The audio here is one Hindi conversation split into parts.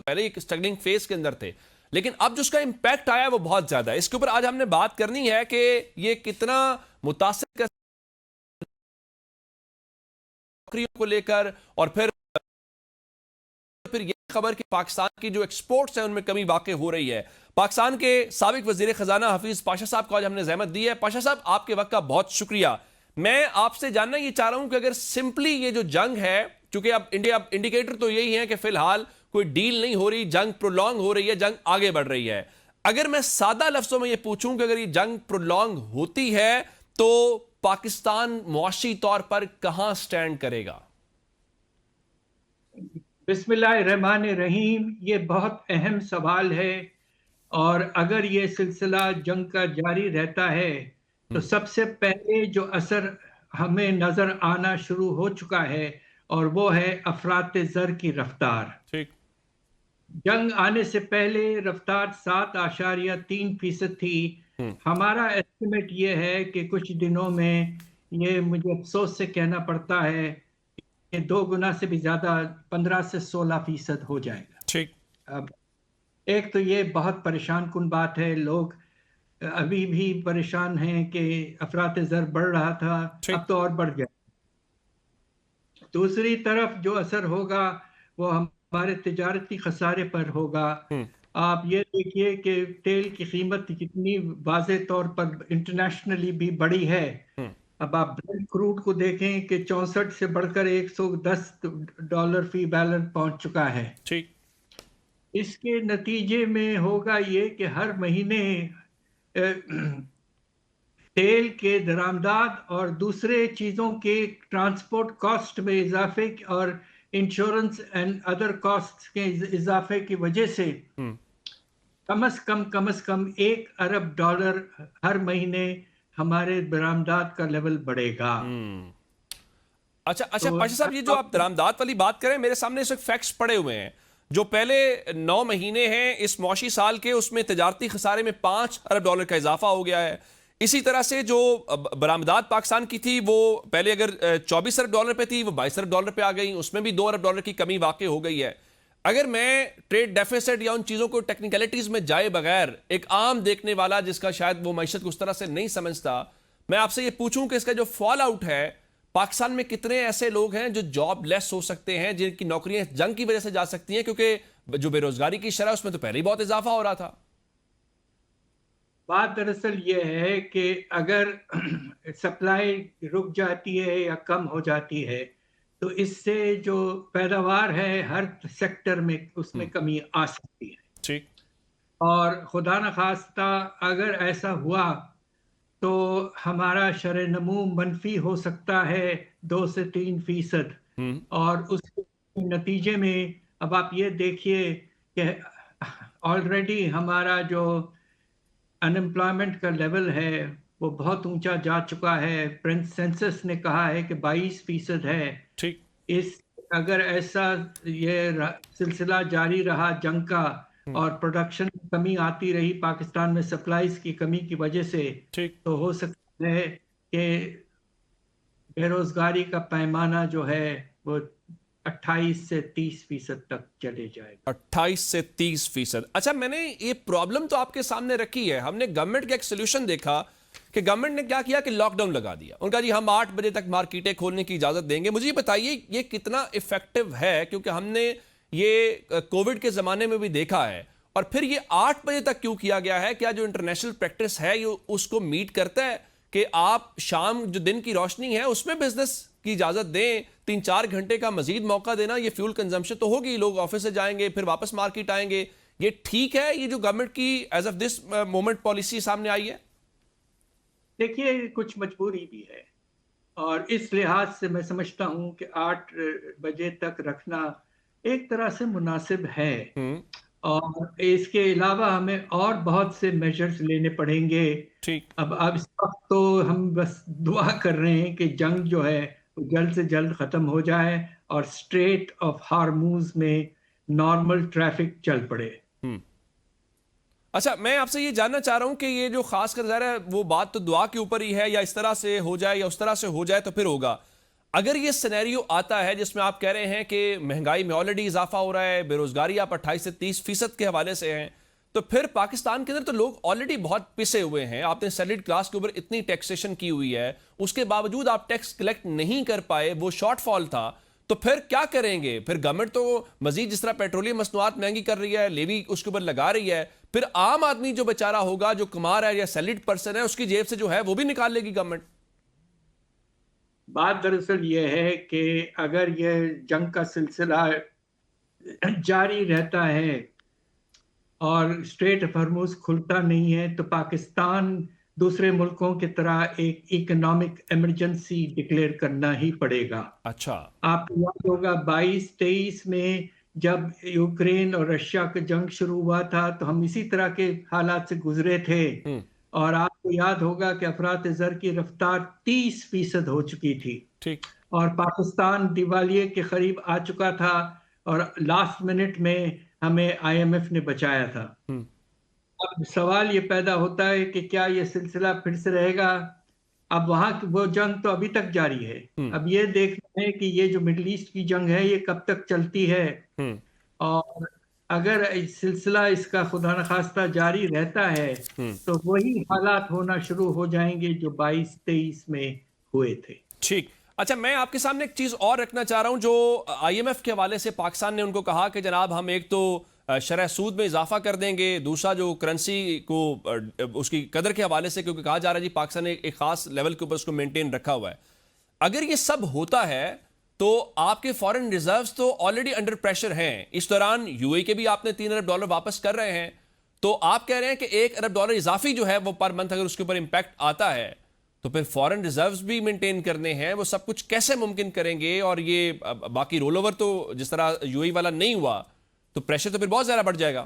पहले एक स्ट्रगलिंग फेज के अंदर थे, लेकिन अब जो उसका इंपैक्ट आया है वो बहुत ज्यादा है। इसके ऊपर आज हमने बात करनी है कि ये कितना मुतासिर कर नौकरियों को लेकर, और फिर ये खबर कि पाकिस्तान की जो एक्सपोर्ट्स हैं उनमें कमी वाकई हो रही है। पाकिस्तान के साबिक वजीर खजाना हफीज पाशा साहब को आज हमने जहमत दी है। पाशा साहब, आपके वक्त का बहुत शुक्रिया। मैं आपसे जानना ये चाह रहा हूं कि अगर सिंपली ये जो जंग है, चूंकि अब इंडिकेटर तो यही है कि फिलहाल कोई डील नहीं हो रही, जंग प्रोलॉन्ग हो रही है, जंग आगे बढ़ रही है। अगर मैं सादा लफ्जों में ये पूछूं कि अगर ये जंग प्रोलॉन्ग होती है तो पाकिस्तान मुआशी तौर पर कहां स्टैंड करेगा? बिस्मिल्लाहिर्रहमानिर्रहीम। ये बहुत अहम सवाल है, और अगर ये सिलसिला जंग का जारी रहता है तो सबसे पहले जो असर हमें नजर आना शुरू हो चुका है, और वो है अफरात ज़र की रफ्तार। ठीक। जंग आने से पहले रफ्तार 7.3% थी। हम्म। हमारा एस्टिमेट ये है कि कुछ दिनों में, ये मुझे अफसोस से कहना पड़ता है, कि 2 गुना से भी ज्यादा, 15 से 16% हो जाएगा। ठीक। अब एक तो ये बहुत परेशान कुन बात है। लोग अभी भी परेशान हैं कि अफरात ज़र बढ़ रहा था, अब ठीक। तो और बढ़ गया। दूसरी तरफ जो असर होगा वो हमारे तिजारती खसारे पर होगा। हम्म। आप ये देखिए कि तेल की कीमत कितनी वाज़ेह तौर पर इंटरनेशनली भी बढ़ी है। हम्म। अब आप ब्रेंट क्रूड को देखें कि 64 से बढ़कर $110 फी बैरल पहुंच चुका है। ठीक। इसके नतीजे में होगा ये कि हर महीने तेल के दरामदाद और दूसरे चीज़ों के ट्रांसपोर्ट कॉस्ट में इजाफे, और इंश्योरेंस एंड अदर कॉस्ट के इजाफे की वजह से हम्म। कम से कम $1 अरब हर महीने हमारे बरामदात का लेवल बढ़ेगा। हम्म। अच्छा अच्छा, तो पाशा साहब, ये जो आप दरामदात वाली बात करें, मेरे सामने इस वक्त फैक्ट्स पड़े हुए हैं। जो पहले 9 महीने हैं इस मौशी साल के, उसमें तजारती खसारे में $5 अरब का इजाफा हो गया है। इसी तरह से जो बरामदात पाकिस्तान की थी वो पहले अगर $24 अरब पे थी, वो $22 अरब पे आ गई, उसमें भी $2 अरब की कमी वाकई हो गई है। अगर मैं ट्रेड डेफिसिट या उन चीज़ों को टेक्निकलिटीज में जाए बगैर, एक आम देखने वाला जिसका शायद वो मैशत को उस तरह से नहीं समझता, मैं आपसे ये पूछूं कि इसका जो फॉल आउट है, पाकिस्तान में कितने ऐसे लोग हैं जो जॉब लेस हो सकते हैं, जिनकी नौकरियां जंग की वजह से जा सकती हैं, क्योंकि जो बेरोजगारी की शरह उसमें तो पहले ही बहुत इजाफा हो रहा था। बात दरअसल ये है कि अगर सप्लाई रुक जाती है या कम हो जाती है तो इससे जो पैदावार है हर सेक्टर में, उसमें कमी आ सकती है। ठीक। और खुदा न खास्ता अगर ऐसा हुआ तो हमारा शरह नमू मनफी हो सकता है 2 से 3%। हम्म। और उसके नतीजे में अब आप ये देखिए कि ऑलरेडी हमारा जो अनएम्प्लॉयमेंट का लेवल है वो बहुत ऊंचा जा चुका है। प्रिंस सेंसस ने कहा है कि 22% है। ठीक। इस अगर ऐसा सिलसिला जारी रहा जंग का, हम्म। और प्रोडक्शन में कमी आती रही पाकिस्तान में सप्लाईज की कमी की वजह से, ठीक। तो हो सकता है कि बेरोजगारी का पैमाना जो है वो 28 से 30% तक चले जाएगा। 28 से 30%। अच्छा, मैंने ये प्रॉब्लम तो आपके सामने रखी है। हमने गवर्नमेंट का एक सोल्यूशन देखा कि गवर्नमेंट ने क्या किया कि लॉकडाउन लगा दिया। उनका जी हम 8 बजे तक मार्केटें खोलने की इजाजत देंगे। मुझे ये बताइए ये कितना इफेक्टिव है, क्योंकि हमने ये कोविड के जमाने में भी देखा है। और फिर ये 8 बजे तक क्यों किया गया है? क्या जो इंटरनेशनल प्रैक्टिस है ये उसको मीट करता है कि आप शाम जो दिन की रोशनी है उसमें बिजनेस की इजाजत दें? 3-4 घंटे का मजीद मौका देना, ये फ्यूल कंजम्पशन तो होगी, लोग ऑफिस से जाएंगे फिर वापस मार्केट आएंगे। ये ठीक है ये जो गवर्नमेंट की as of this moment policy सामने आई है? देखिए, कुछ मजबूरी भी है, और इस लिहाज से मैं समझता हूँ कि 8 बजे तक रखना एक तरह से मुनासिब है। हम्म। और इसके अलावा हमें और बहुत से मेजर्स लेने पड़ेंगे। ठीक। अब इस वक्त तो हम बस दुआ कर रहे हैं कि जंग जो है वो जल्द से जल्द खत्म हो जाए और स्ट्रेट ऑफ हार्मूज में नॉर्मल ट्रैफिक चल पड़े। हम्म। अच्छा, मैं आपसे ये जानना चाह रहा हूं कि ये जो खास कर ज़ाहिर है वो बात तो दुआ के ऊपर ही है, या इस तरह से हो जाए या उस तरह से हो जाए तो फिर होगा। अगर ये सिनेरियो आता है जिसमें आप कह रहे हैं कि महंगाई में ऑलरेडी इजाफा हो रहा है, बेरोजगारी आप 28 से 30% के हवाले से हैं, तो फिर पाकिस्तान के अंदर तो लोग ऑलरेडी बहुत पिसे हुए हैं। आपने सैलरीड क्लास के ऊपर इतनी टैक्सेशन की हुई है, उसके बावजूद आप टैक्स कलेक्ट नहीं कर पाए, वो शॉर्टफॉल था। तो फिर क्या करेंगे? फिर गवर्नमेंट तो मजीद जिस तरह पेट्रोलियम मसनूआत महंगी कर रही है, लेवी उसके ऊपर लगा रही है, फिर आम आदमी जो बेचारा होगा, जो कमा रहा है या सैलरीड पर्सन है, उसकी जेब से जो है वो भी निकाल लेगी गवर्नमेंट। बात दरअसल ये है कि अगर ये जंग का सिलसिला जारी रहता है और स्ट्रेट ऑफ हॉर्मुज खुलता नहीं है, तो पाकिस्तान दूसरे मुल्कों की तरह एक इकोनॉमिक इमरजेंसी डिक्लेयर करना ही पड़ेगा। अच्छा। आपको याद होगा 22-23 में जब यूक्रेन और रशिया का जंग शुरू हुआ था, तो हम इसी तरह के हालात से गुजरे थे। हम्म। और आपको याद होगा कि अफरात-ए-ज़र की रफ्तार 30% हो चुकी थी ठीक। और पाकिस्तान दिवालिये के करीब आ चुका था और लास्ट मिनट में हमें आईएमएफ ने बचाया था। हम्म। अब सवाल ये पैदा होता है कि क्या ये सिलसिला फिर से रहेगा? अब वहां वो जंग तो अभी तक जारी है। हम्म। अब ये देखना है कि ये जो मिडल ईस्ट की जंग है ये कब तक चलती है। हम्म। और अगर सिलसिला इसका खुदा न खास्ता जारी रहता है हम्म। तो वही हालात होना शुरू हो जाएंगे जो 22-23 में हुए थे। ठीक। अच्छा, मैं आपके सामने एक चीज और रखना चाह रहा हूं जो आईएमएफ के हवाले से पाकिस्तान ने उनको कहा कि जनाब हम एक तो शरह सूद में इजाफा कर देंगे, दूसरा जो करेंसी को उसकी कदर के हवाले से, क्योंकि कहा जा रहा है जी पाकिस्तान ने एक खास लेवल के ऊपर उसको मेंटेन रखा हुआ है। अगर ये सब होता है तो आपके फॉरेन रिजर्व्स तो ऑलरेडी अंडर प्रेशर हैं। इस दौरान यूएई के भी आपने $3 अरब वापस कर रहे हैं, तो आप कह रहे हैं कि $1 अरब इजाफी जो है वो पर मंथ अगर उसके ऊपर इंपैक्ट आता है तो फिर फॉरेन रिजर्व्स भी मेंटेन करने हैं, वो सब कुछ कैसे मुमकिन करेंगे? और ये बाकी रोल ओवर तो जिस तरह यूएई वाला नहीं हुआ तो प्रेशर तो फिर बहुत ज्यादा बढ़ जाएगा।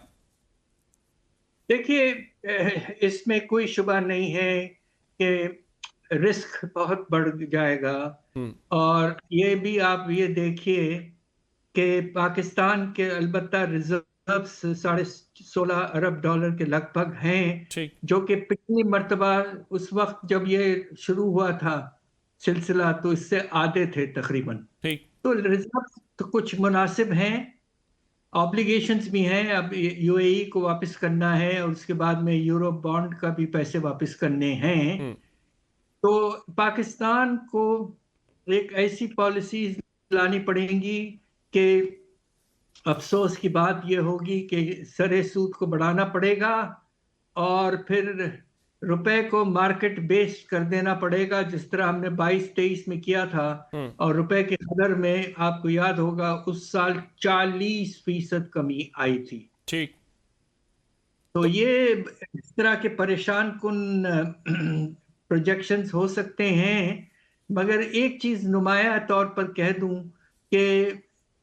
देखिए, इसमें कोई शुबा नहीं है कि रिस्क बहुत बढ़ जाएगा। हम्म। और ये भी आप ये देखिए कि पाकिस्तान के अलबत्ता रिजर्व्स $16.5 अरब के लगभग हैं, ठीक। जो कि पिछली मर्तबा उस वक्त जब ये शुरू हुआ था सिलसिला तो इससे आधे थे तकरीबन। ठीक। तो रिजर्व्स तो कुछ मुनासिब हैं, ऑब्लिगेशंस भी हैं। अब यूएई को वापस करना है और उसके बाद में यूरो बॉन्ड का भी पैसे वापस करने हैं। हम्म। तो पाकिस्तान को एक ऐसी पॉलिसी लानी पड़ेंगी कि अफसोस की बात यह होगी कि सरे सूद को बढ़ाना पड़ेगा और फिर रुपए को मार्केट बेस्ड कर देना पड़ेगा, जिस तरह हमने 22-23 में किया था। हम्म। और रुपए के कदर में आपको याद होगा उस साल 40% कमी आई थी। ठीक। तो तो ये इस तरह के परेशान कुन प्रोजेक्शंस हो सकते हैं, मगर एक चीज नुमाया तौर पर कह दूं कि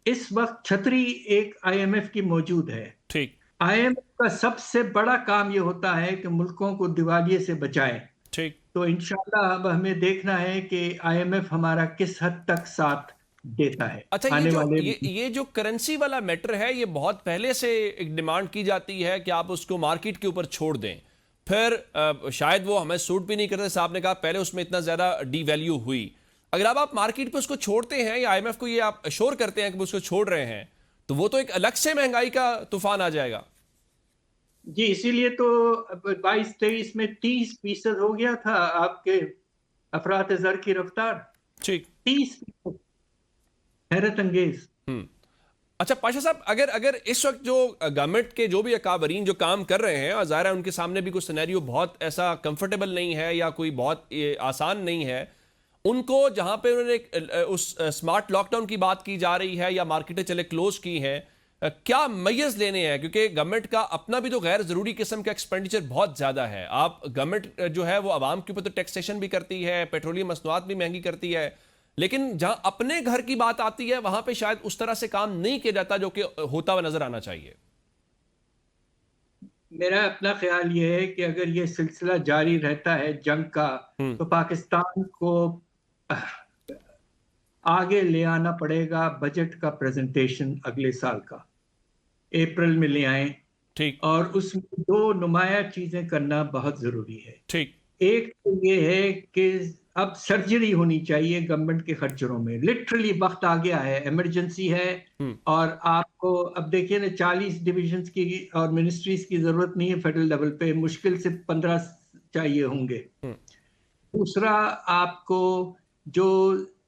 इस वक्त छतरी एक आईएमएफ की मौजूद है। ठीक। आईएमएफ का सबसे बड़ा काम ये होता है कि मुल्कों को दिवालिये से बचाए। ठीक। तो इंशाल्लाह अब हमें देखना है कि आईएमएफ हमारा किस हद तक साथ देता है अच्छा, आने वाले। ये जो करेंसी वाला मैटर है, ये बहुत पहले से एक डिमांड की जाती है कि आप उसको मार्केट के ऊपर छोड़ दें। फिर शायद वो हमें सूट भी नहीं करते। साहब ने कहा पहले उसमें इतना ज्यादा डी वैल्यू हुई। अगर अब आप मार्केट पे उसको छोड़ते हैं या आईएमएफ को ये आप अश्योर करते हैं कि वो उसको छोड़ रहे हैं, तो वो तो एक अलग से महंगाई का तूफान आ जाएगा। जी, इसीलिए तो 22-23 में 30% हो गया था आपके अफरात-ए-ज़र की रफ्तार। ठीक। 30%, हैरत अंगेज। हम्म। अच्छा पाशा साहब, अगर अगर इस वक्त जो गवर्नमेंट के जो भी अकाबरीन जो काम कर रहे हैं, और ज़ाहिर है उनके सामने भी कोई सिनेरियो बहुत ऐसा कंफर्टेबल नहीं है या कोई बहुत आसान नहीं है, उनको जहां पे उन्होंने उस स्मार्ट लॉकडाउन की बात की जा रही है या मार्केटें चले क्लोज की हैं, क्या मैयर्स लेने हैं? क्योंकि गवर्नमेंट का अपना भी तो गैर जरूरी किस्म का एक्सपेंडिचर बहुत ज्यादा है। आप गवर्नमेंट जो है वो आवाम के ऊपर तो टैक्सेशन भी करती है, पेट्रोलियम मसनूआत भी महंगी करती है, लेकिन जहां अपने घर की बात आती है वहां पे शायद उस तरह से काम नहीं किया जाता जो कि होता हुआ नजर आना चाहिए। मेरा अपना ख्याल ये है कि अगर ये सिलसिला जारी रहता है जंग का, तो पाकिस्तान को आगे ले आना पड़ेगा बजट का प्रेजेंटेशन अगले साल का, अप्रैल में ले आए। ठीक। और उसमें दो नुमाया चीजें करना बहुत जरूरी है। ठीक। एक तो ये है कि अब सर्जरी होनी चाहिए गवर्नमेंट के खर्चों में। लिटरली वक्त आ गया है, इमरजेंसी है। और आपको अब देखिए ना, 40 डिविजन्स की और मिनिस्ट्रीज की जरूरत नहीं है फेडरल लेवल पे, मुश्किल से 15 चाहिए होंगे। दूसरा, आपको जो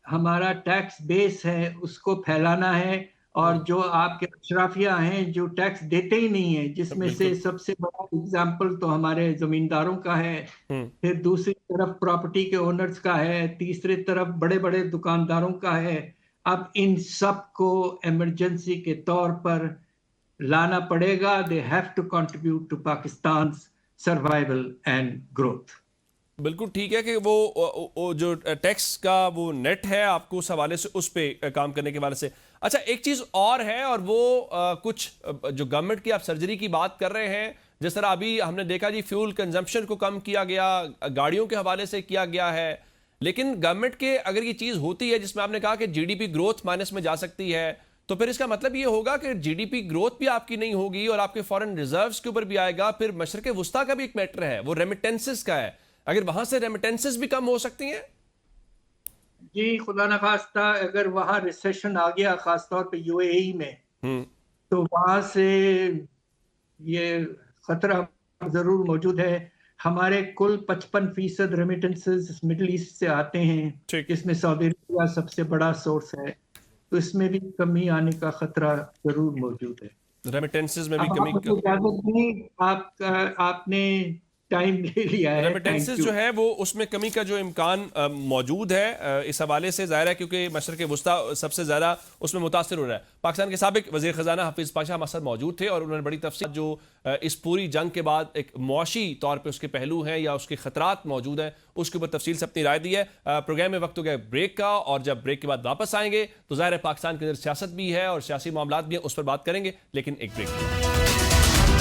हमारा टैक्स बेस है उसको फैलाना है, और जो आपके अशराफिया हैं जो टैक्स देते ही नहीं है, जिसमें से सबसे बड़ा एग्जाम्पल तो हमारे जमींदारों का है, फिर दूसरी तरफ प्रॉपर्टी के ओनर्स का है, तीसरी तरफ बड़े बड़े दुकानदारों का है। अब इन सब को इमरजेंसी के तौर पर लाना पड़ेगा। They have to contribute to Pakistan survival and growth. बिल्कुल ठीक है कि वो जो टैक्स का वो नेट है, आपको उस हवाले से उस पे काम करने के हवाले से। अच्छा, एक चीज और है, और वो कुछ जो गवर्नमेंट की आप सर्जरी की बात कर रहे हैं, जिस तरह अभी हमने देखा जी फ्यूल कंजम्पशन को कम किया गया, गाड़ियों के हवाले से किया गया है, लेकिन गवर्नमेंट के अगर ये चीज होती है जिसमें आपने कहा कि जीडीपी ग्रोथ माइनस में जा सकती है, तो फिर इसका मतलब ये होगा कि जीडीपी ग्रोथ भी आपकी नहीं होगी और आपके फॉरेन रिजर्व्स के ऊपर भी आएगा। फिर मशरक़ वुस्ता का भी एक मैटर है, वो रेमिटेंसेस का है, अगर वहां से रेमिटेंसेस भी कम हो सकती हैं। जी, खुदा न खास्ता अगर वहां रिसेशन आ गया, खासतौर पे यूएई में, तो वहां से ये खतरा जरूर मौजूद है। हमारे कुल 55% रेमिटेंसेस मिडिल ईस्ट से आते हैं, जिसमें सऊदी अरबिया सबसे बड़ा सोर्स है, तो इसमें भी कमी आने का खतरा जरूर मौजूद है। रेमिटेंसेस में भी अब कमी आपको इजाजत नहीं, आपने टाइम ले लिया है। रेमिटेंसेस जो है वो उसमें कमी का जो इम्कान मौजूद है, इस हवाले से ज़ाहिर है क्योंकि मशरक़ वुस्ता सबसे ज़्यादा उसमें मुतासर हो रहा है। पाकिस्तान के साबिक वज़ीर ख़जाना हफीज़ पाशा हमारे साथ मौजूद थे और उन्होंने बड़ी तफसील जो इस पूरी जंग के बाद एक मुआशी तौर पर उसके पहलू हैं या उसके ख़तरात मौजूद हैं, उसके ऊपर तफसील से अपनी राय दी है। प्रोग्राम में वक्त हो गया ब्रेक का, और जब ब्रेक के बाद वापस आएंगे तो ज़ाहिर है पाकिस्तान के अंदर सियासत भी है और सियासी मामलात भी हैं, उस पर बात करेंगे, लेकिन एक ब्रेक।